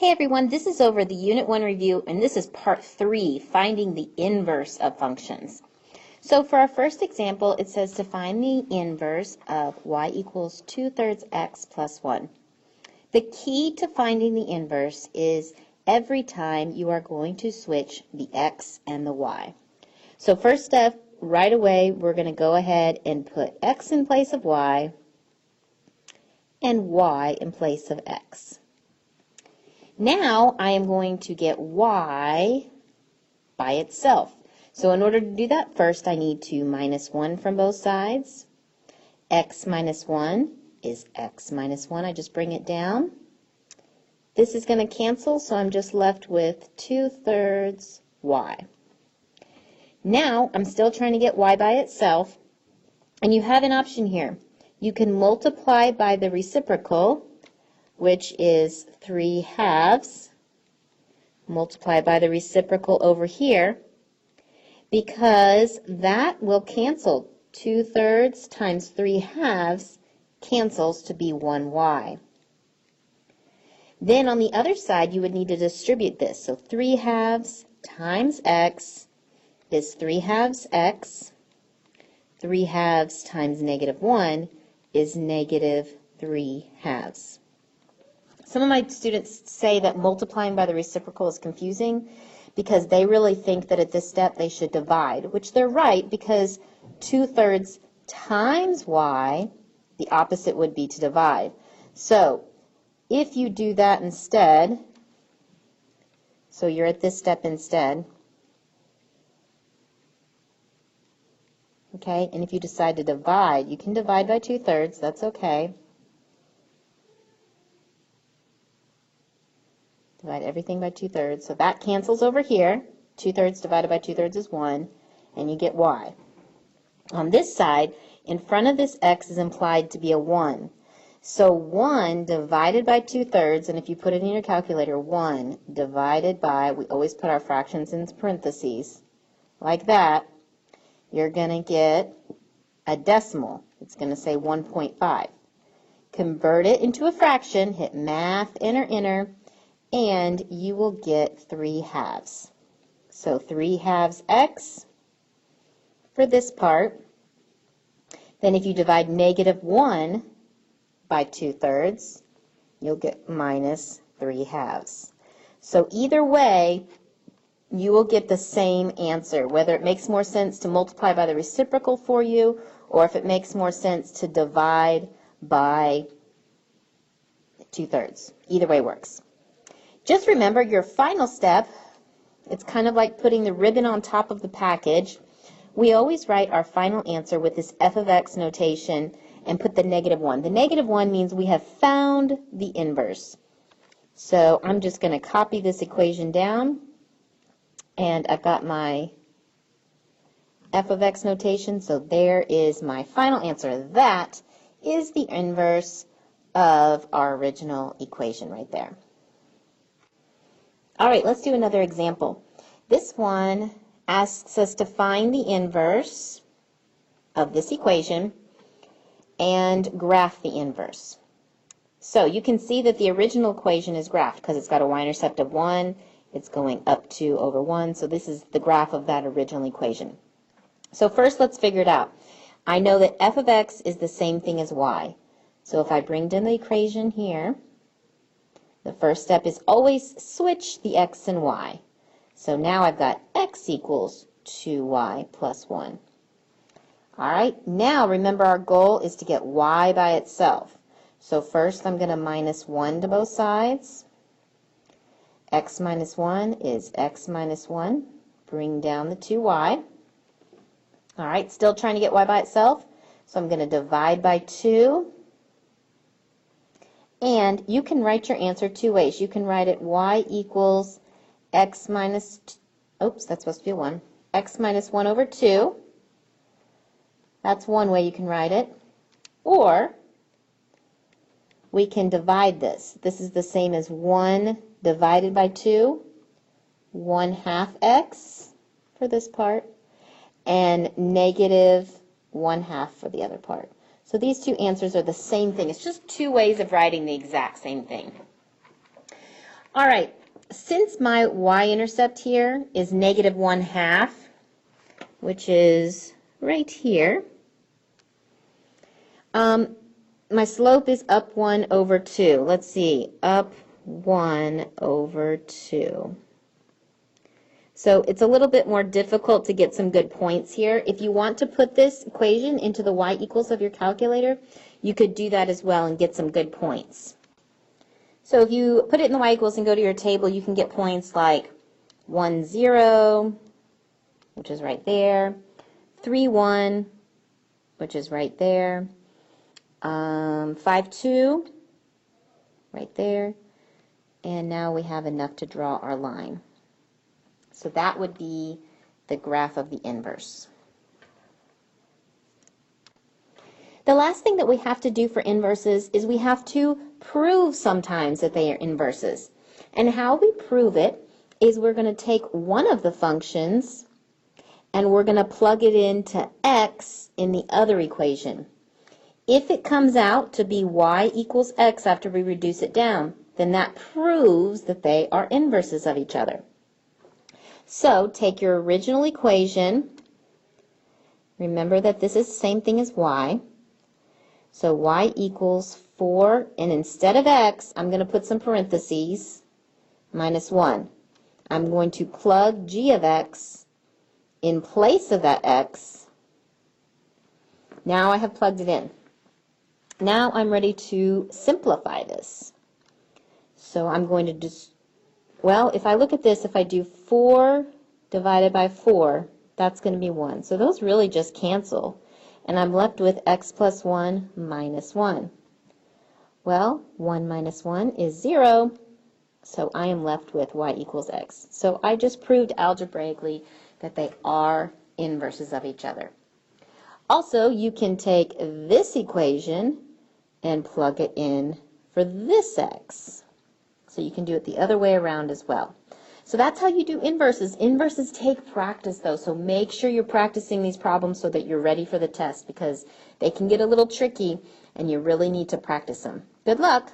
Hey everyone, this is over the Unit 1 review, and this is part 3, finding the inverse of functions. So for our first example, it says to find the inverse of y equals 2/3 x plus 1. The key to finding the inverse is every time you are going to switch the x and the y. So first step, right away, we're going to go ahead and put x in place of y and y in place of x. Now I am going to get y by itself. So in order to do that, first I need to minus 1 from both sides. X minus 1 is x minus 1. I just bring it down. This is going to cancel, so I'm just left with 2/3 y. Now I'm still trying to get y by itself, and you have an option here. You can multiply by the reciprocal, which is 3/2, multiply by the reciprocal over here, because that will cancel. 2/3 times 3/2 cancels to be 1y. Then on the other side, you would need to distribute this. So 3/2 times x is 3/2 x. 3/2 times -1 is -3/2. Some of my students say that multiplying by the reciprocal is confusing because they really think that at this step they should divide, which they're right, because 2/3 times y, the opposite would be to divide. So if you do that instead, so you're at this step instead, okay, and if you decide to divide, you can divide by 2/3, that's okay. Divide everything by 2/3, so that cancels over here. 2/3 divided by 2/3 is 1, and you get y. On this side, in front of this x is implied to be a 1. So 1 divided by 2/3, and if you put it in your calculator, 1 divided by, we always put our fractions in parentheses, like that, you're going to get a decimal. It's going to say 1.5. Convert it into a fraction, hit math, enter, enter, and you will get 3/2. So 3/2 x for this part. Then if you divide -1 by 2/3, you'll get -3/2. So either way, you will get the same answer, whether it makes more sense to multiply by the reciprocal for you, or if it makes more sense to divide by 2/3. Either way works. Just remember your final step, it's kind of like putting the ribbon on top of the package. We always write our final answer with this f of x notation and put the -1. The -1 means we have found the inverse. So I'm just going to copy this equation down, and I've got my f of x notation, so there is my final answer. That is the inverse of our original equation right there. All right, let's do another example. This one asks us to find the inverse of this equation and graph the inverse. So you can see that the original equation is graphed because it's got a y-intercept of 1. It's going up 2 over 1. So this is the graph of that original equation. So first let's figure it out. I know that f of x is the same thing as y. So if I bring down the equation here, the first step is always switch the x and y. So now I've got x equals 2y plus 1. All right, now remember our goal is to get y by itself. So first I'm going to minus 1 to both sides. X minus 1 is x minus 1. Bring down the 2y. All right, still trying to get y by itself. So I'm going to divide by 2. And you can write your answer two ways. You can write it y equals x minus, oops, that's supposed to be a 1, x minus 1 over 2. That's one way you can write it. Or we can divide this. This is the same as 1 divided by 2, 1/2 x for this part, and -1/2 for the other part. So these two answers are the same thing. It's just two ways of writing the exact same thing. All right, since my y-intercept here is negative 1/2, which is right here, my slope is up 1 over 2. Let's see, up 1 over 2. So it's a little bit more difficult to get some good points here. If you want to put this equation into the y-equals of your calculator, you could do that as well and get some good points. So if you put it in the y-equals and go to your table, you can get points like 1, 0, which is right there, 3, 1, which is right there, 5, 2, right there, and now we have enough to draw our line. So that would be the graph of the inverse. The last thing that we have to do for inverses is we have to prove sometimes that they are inverses. And how we prove it is we're going to take one of the functions and we're going to plug it into x in the other equation. If it comes out to be y equals x after we reduce it down, then that proves that they are inverses of each other. So take your original equation. Remember that this is the same thing as y. So y equals 4, and instead of x, I'm going to put some parentheses, minus 1. I'm going to plug g of x in place of that x. Now I have plugged it in. Now I'm ready to simplify this. So I'm going to just, well, if I look at this, if I do 4 divided by 4, that's going to be 1. So those really just cancel. And I'm left with x plus 1 minus 1. Well, 1 minus 1 is 0, so I am left with y equals x. So I just proved algebraically that they are inverses of each other. Also, you can take this equation and plug it in for this x. So you can do it the other way around as well. So that's how you do inverses. Inverses take practice, though, so make sure you're practicing these problems so that you're ready for the test, because they can get a little tricky and you really need to practice them. Good luck!